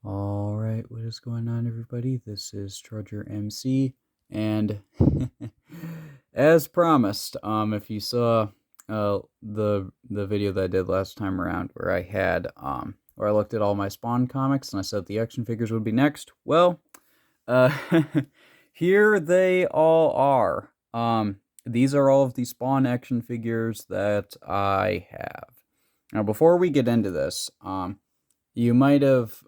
Alright, what is going on, everybody? This is Trudger MC, and as promised, if you saw the video that I did last time around where I had where I looked at all my Spawn comics and I said the action figures would be next, well, uh here they all are. These are all of the Spawn action figures that I have. Now, before we get into this, you might have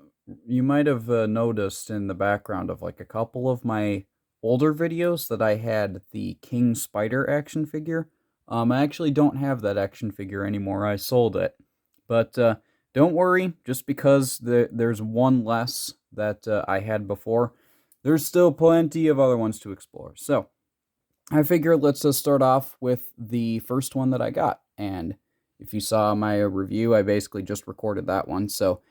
noticed in the background of like a couple of my older videos that I had the King Spider action figure. I actually don't have that action figure anymore. I sold it. But don't worry, just because there's one less that I had before, there's still plenty of other ones to explore. So I figure let's just start off with the first one that I got. And if you saw my review, I basically just recorded that one. So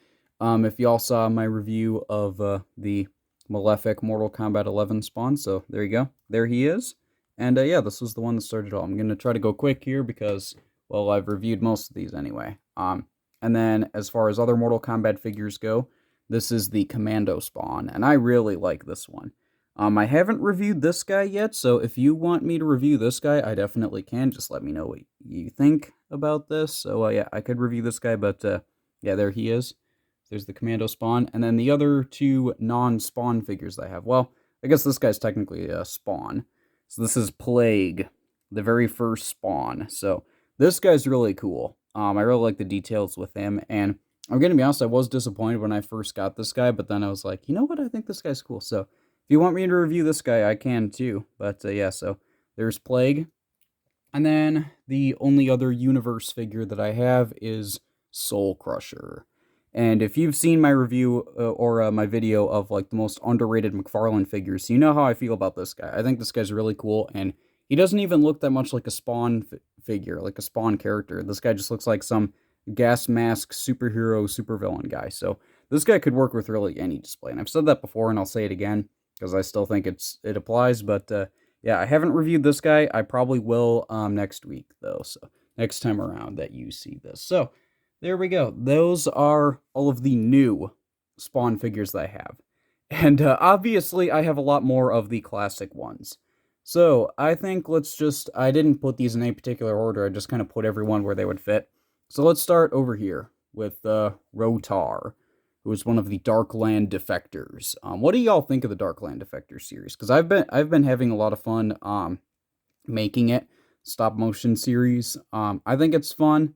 if y'all saw my review of the Malefic Mortal Kombat 11 Spawn, so there you go. There he is. And yeah, this was the one that started it all. I'm going to try to go quick here because, well, I've reviewed most of these anyway. And then as far as other Mortal Kombat figures go, this is the Commando Spawn, and I really like this one. I haven't reviewed this guy yet, so if you want me to review this guy, I definitely can. Just let me know what you think about this. So yeah, I could review this guy, but yeah, there he is. There's the Commando Spawn, and then the other two non-Spawn figures that I have. Well, I guess this guy's technically a Spawn. So this is Plague, the very first Spawn. So this guy's really cool. I really like the details with him, and I'm gonna be honest, I was disappointed when I first got this guy, but then I was like, you know what, I think this guy's cool. So if you want me to review this guy, I can too. But yeah, so there's Plague. And then the only other universe figure that I have is Soul Crusher. And if you've seen my review or my video of like the most underrated McFarlane figures, you know how I feel about this guy. I think this guy's really cool, and he doesn't even look that much like a Spawn figure, like a Spawn character. This guy just looks like some gas mask superhero supervillain guy. So this guy could work with really any display. And I've said that before, and I'll say it again because I still think it applies. But yeah, I haven't reviewed this guy. I probably will next week though. So next time around that you see this. So there we go. Those are all of the new Spawn figures that I have. And obviously, I have a lot more of the classic ones. So I think I didn't put these in any particular order. I just kind of put everyone where they would fit. So let's start over here with Rotar, who is one of the Darkland Defectors. What do y'all think of the Darkland Defectors series? Because I've been having a lot of fun making it stop motion series. I think it's fun.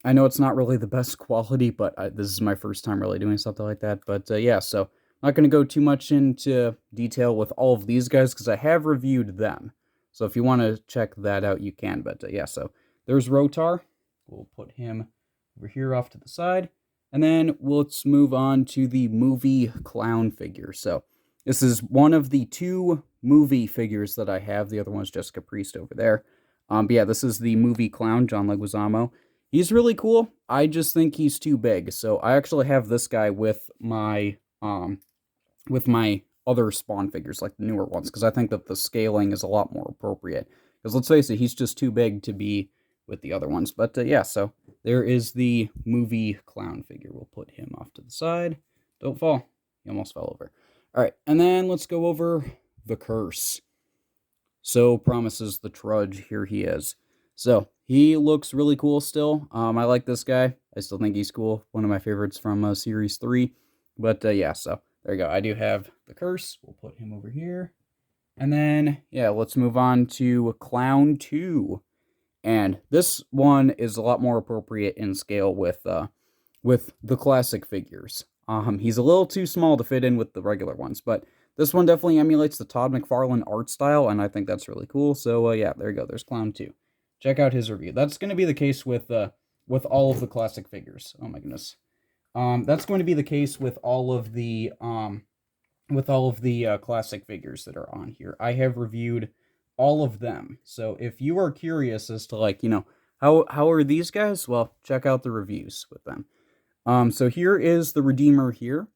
I know it's not really the best quality, but this is my first time really doing something like that. But yeah, so I'm not going to go too much into detail with all of these guys because I have reviewed them. So if you want to check that out, you can. But yeah, so there's Rotar. We'll put him over here off to the side. And then let's move on to the movie clown figure. So this is one of the two movie figures that I have. The other one's Jessica Priest over there. But yeah, this is the movie clown, John Leguizamo. He's really cool. I just think he's too big. So I actually have this guy with my other Spawn figures, like the newer ones, because I think that the scaling is a lot more appropriate. Because let's face it, he's just too big to be with the other ones. But yeah, so there is the movie clown figure. We'll put him off to the side. Don't fall. He almost fell over. All right, and then let's go over the curse. So promises the Trudge. Here he is. So he looks really cool still. I like this guy. I still think he's cool. One of my favorites from Series 3. But yeah, so there you go. I do have the curse. We'll put him over here. And then, yeah, let's move on to Clown 2. And this one is a lot more appropriate in scale with the classic figures. He's a little too small to fit in with the regular ones, but this one definitely emulates the Todd McFarlane art style, and I think that's really cool. So yeah, there you go. There's Clown 2. Check out his review. That's going to be the case with all of the classic figures. Oh my goodness. That's going to be the case with all of the classic figures that are on here. I have reviewed all of them. So if you are curious as to like, how are these guys? Well, check out the reviews with them. So here is the Redeemer here.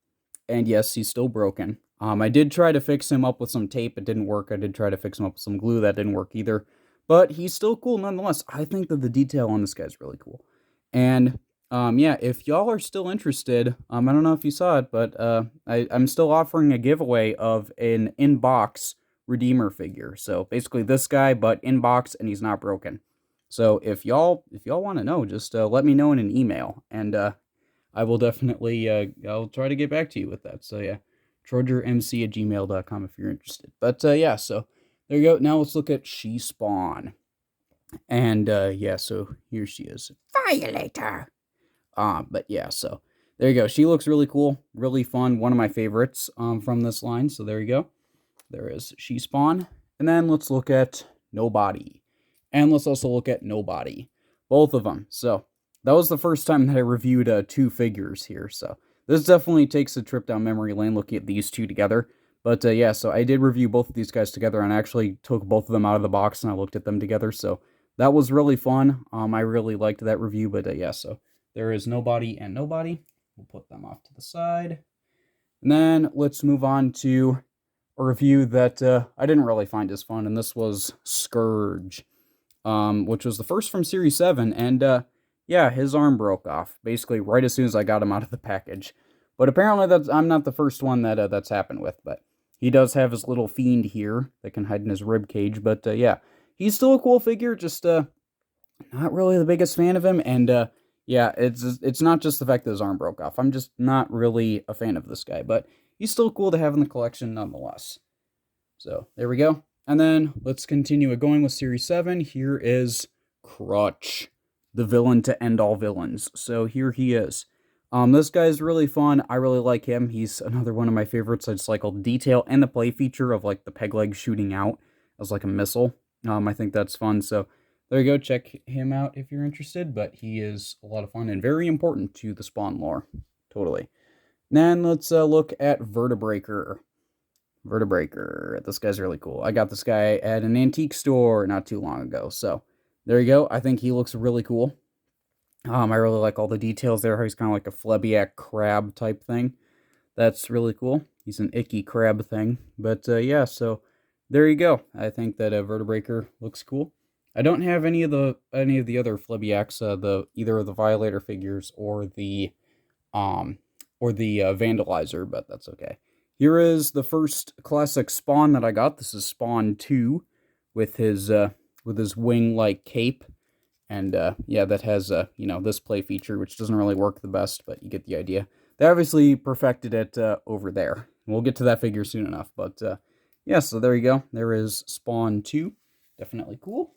And yes, he's still broken. I did try to fix him up with some tape. It didn't work. I did try to fix him up with some glue. That didn't work either. But he's still cool nonetheless. I think that the detail on this guy is really cool. And yeah, if y'all are still interested, I don't know if you saw it, but I'm still offering a giveaway of an in-box Redeemer figure. So basically this guy, but in box, and he's not broken. So if y'all want to know, just let me know in an email, and I will definitely I'll try to get back to you with that. So yeah, trogermc@gmail.com if you're interested. But yeah, so there you go. Now let's look at She Spawn, and yeah, so here she is. Violator. But yeah, so there you go. She looks really cool, really fun. One of my favorites from this line. So there you go. There is She Spawn. And then let's look at Nobody. And let's also look at Nobody. Both of them. So that was the first time that I reviewed two figures here. So this definitely takes a trip down memory lane looking at these two together. But yeah, so I did review both of these guys together and I actually took both of them out of the box and I looked at them together. So that was really fun. I really liked that review. But yeah, so there is Nobody and Nobody. We'll put them off to the side. And then let's move on to a review that I didn't really find as fun, and this was Scourge, which was the first from Series 7, and yeah, his arm broke off, basically right as soon as I got him out of the package. But apparently I'm not the first one that that's happened with, but he does have his little fiend here that can hide in his rib cage, but yeah, he's still a cool figure, just not really the biggest fan of him, and yeah, it's not just the fact that his arm broke off. I'm just not really a fan of this guy, but he's still cool to have in the collection nonetheless. So there we go. And then let's continue it going with Series 7. Here is Crutch, the villain to end all villains. So here he is. This guy's really fun. I really like him. He's another one of my favorites. I just like all the detail and the play feature of like the peg leg shooting out as like a missile. I think that's fun. So there you go. Check him out if you're interested. But he is a lot of fun and very important to the Spawn lore. Totally. Then let's look at Vertebraker. Vertebraker. This guy's really cool. I got this guy at an antique store not too long ago. So there you go. I think he looks really cool. I really like all the details there. He's kind of like a Flebiac crab type thing. That's really cool. He's an icky crab thing. But yeah, so there you go. I think that Vertebraker looks cool. I don't have any of the other Flebiacs, either of the Violator figures or the Vandalizer, but that's okay. Here is the first classic Spawn that I got. This is Spawn 2 with his wing-like cape. And yeah, that has this play feature, which doesn't really work the best, but you get the idea. They obviously perfected it over there. We'll get to that figure soon enough, but yeah, so there you go. There is Spawn 2. Definitely cool.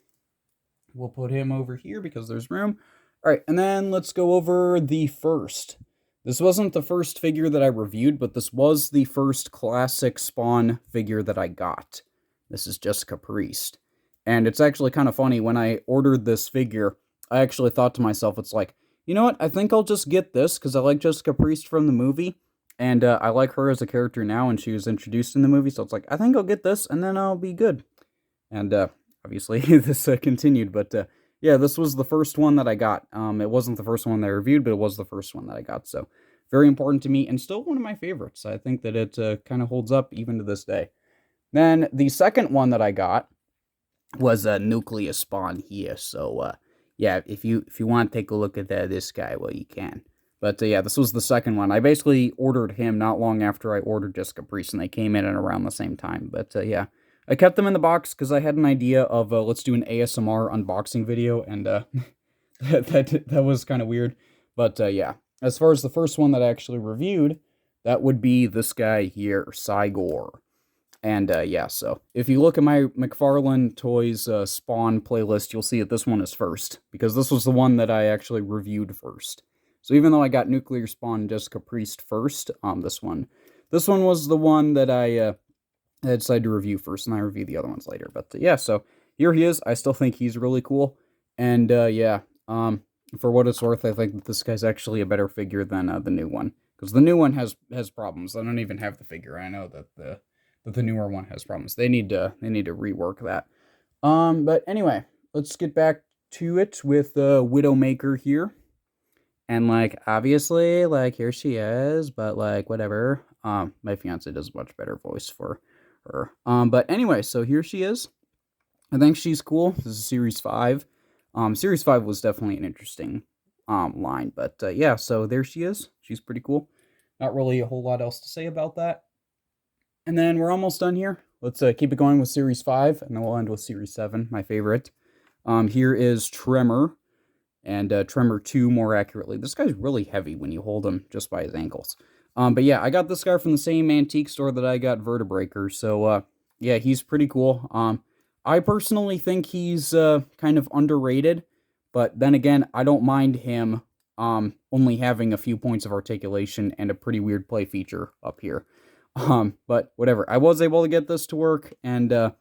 We'll put him over here because there's room. All right, and then let's go over the first. This wasn't the first figure that I reviewed, but this was the first classic Spawn figure that I got. This is Jessica Priest. And it's actually kind of funny, when I ordered this figure, I actually thought to myself, it's like, you know what, I think I'll just get this, because I like Jessica Priest from the movie, and I like her as a character now, and she was introduced in the movie, so it's like, I think I'll get this, and then I'll be good. And obviously, this continued, but yeah, this was the first one that I got. It wasn't the first one that I reviewed, but it was the first one that I got, so very important to me, and still one of my favorites. I think that it kind of holds up even to this day. Then, the second one that I got was a Nucleus Spawn here, so yeah, if you want to take a look at this guy, well, you can. But yeah, this was the second one. I basically ordered him not long after I ordered Jessica Priest, and they came in at around the same time. But yeah, I kept them in the box because I had an idea of let's do an ASMR unboxing video, and that was kind of weird. But yeah, as far as the first one that I actually reviewed, that would be this guy here, Cygor. And yeah, so if you look at my McFarlane Toys Spawn playlist, you'll see that this one is first, because this was the one that I actually reviewed first. So even though I got Nuclear Spawn and Jessica Priest first, this one was the one that I decided to review first, and I review the other ones later. But yeah, so here he is. I still think he's really cool, and yeah, for what it's worth, I think that this guy's actually a better figure than the new one, because the new one has problems. I don't even have the figure. I know that the newer one has problems. They need to rework that. But anyway, let's get back to it with Widowmaker here. And like, obviously, like, here she is, but like, whatever. My fiance does a much better voice for her. But anyway, so here she is. I think she's cool. This is Series 5. Series 5 was definitely an interesting line. But yeah, so there she is. She's pretty cool. Not really a whole lot else to say about that. And then we're almost done here. Let's keep it going with Series 5, and then we'll end with Series 7, my favorite. Here is Tremor, and Tremor 2 more accurately. This guy's really heavy when you hold him just by his ankles. But yeah, I got this guy from the same antique store that I got Vertebreaker, so yeah, he's pretty cool. I personally think he's kind of underrated, but then again, I don't mind him only having a few points of articulation and a pretty weird play feature up here. But whatever. I was able to get this to work, and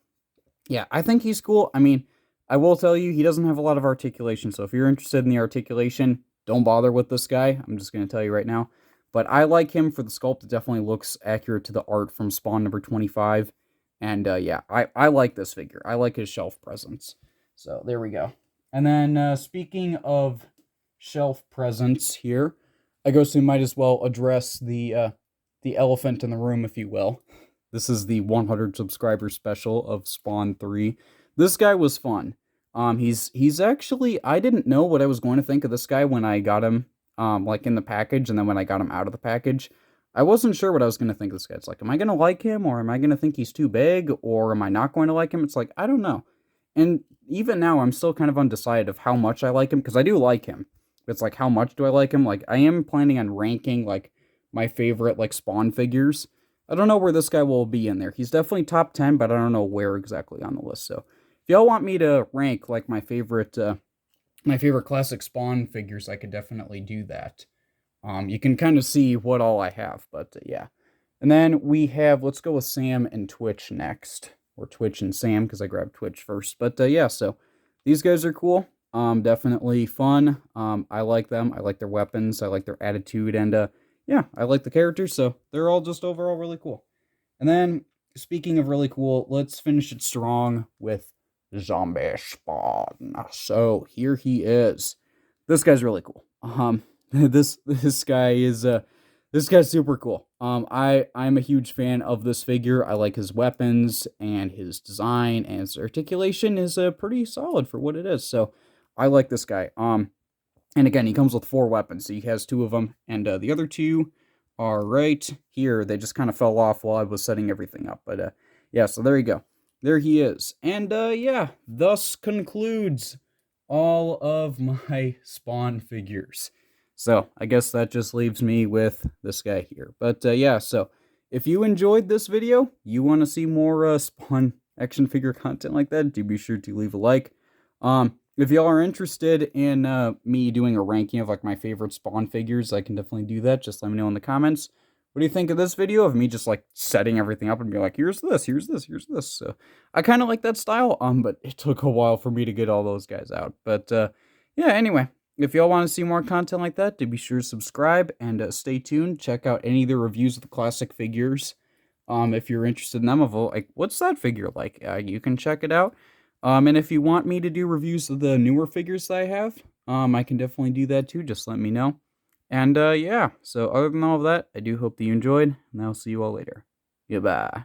yeah, I think he's cool. I mean, I will tell you, he doesn't have a lot of articulation, so if you're interested in the articulation, don't bother with this guy. I'm just going to tell you right now. But I like him for the sculpt. It definitely looks accurate to the art from Spawn number 25. And yeah, I like this figure. I like his shelf presence. So there we go. And then speaking of shelf presence here, I guess we might as well address the elephant in the room, if you will. This is the 100 subscriber special of Spawn 3. This guy was fun. He's actually, I didn't know what I was going to think of this guy when I got him, like in the package, and then when I got him out of the package. I wasn't sure what I was going to think of this guy. It's like, am I going to like him, or am I going to think he's too big, or am I not going to like him? It's like, I don't know. And even now, I'm still kind of undecided of how much I like him, because I do like him. It's like, how much do I like him? Like, I am planning on ranking, like, my favorite, like, Spawn figures. I don't know where this guy will be in there. He's definitely top 10, but I don't know where exactly on the list. So, if y'all want me to rank, like, my favorite classic Spawn figures, I could definitely do that. You can kind of see what all I have, but yeah. And then we have, let's go with Sam and Twitch next. Or Twitch and Sam, because I grabbed Twitch first. But yeah, so these guys are cool. Definitely fun. I like them. I like their weapons. I like their attitude. And yeah, I like the characters, so they're all just overall really cool. And then, speaking of really cool, let's finish it strong with Zombie Spawn. So, here he is. This guy's really cool. This guy is this guy's super cool. I'm a huge fan of this figure. I like his weapons and his design, and his articulation is pretty solid for what it is. So I like this guy. And again, he comes with 4 weapons. So he has 2 of them, and the other 2 are right here. They just kind of fell off while I was setting everything up. But yeah, so there you go. There he is. And yeah, thus concludes all of my Spawn figures. So, I guess that just leaves me with this guy here. But, yeah, so, if you enjoyed this video, you want to see more Spawn action figure content like that, do be sure to leave a like. If y'all are interested in me doing a ranking of, like, my favorite Spawn figures, I can definitely do that. Just let me know in the comments. What do you think of this video of me just, like, setting everything up and be like, here's this, here's this, here's this. So, I kind of like that style, but it took a while for me to get all those guys out. But, yeah, anyway. If y'all want to see more content like that, do be sure to subscribe and stay tuned. Check out any of the reviews of the classic figures. If you're interested in them, of like, what's that figure like? You can check it out. And if you want me to do reviews of the newer figures that I have, I can definitely do that too. Just let me know. And yeah, so other than all of that, I do hope that you enjoyed, and I'll see you all later. Goodbye.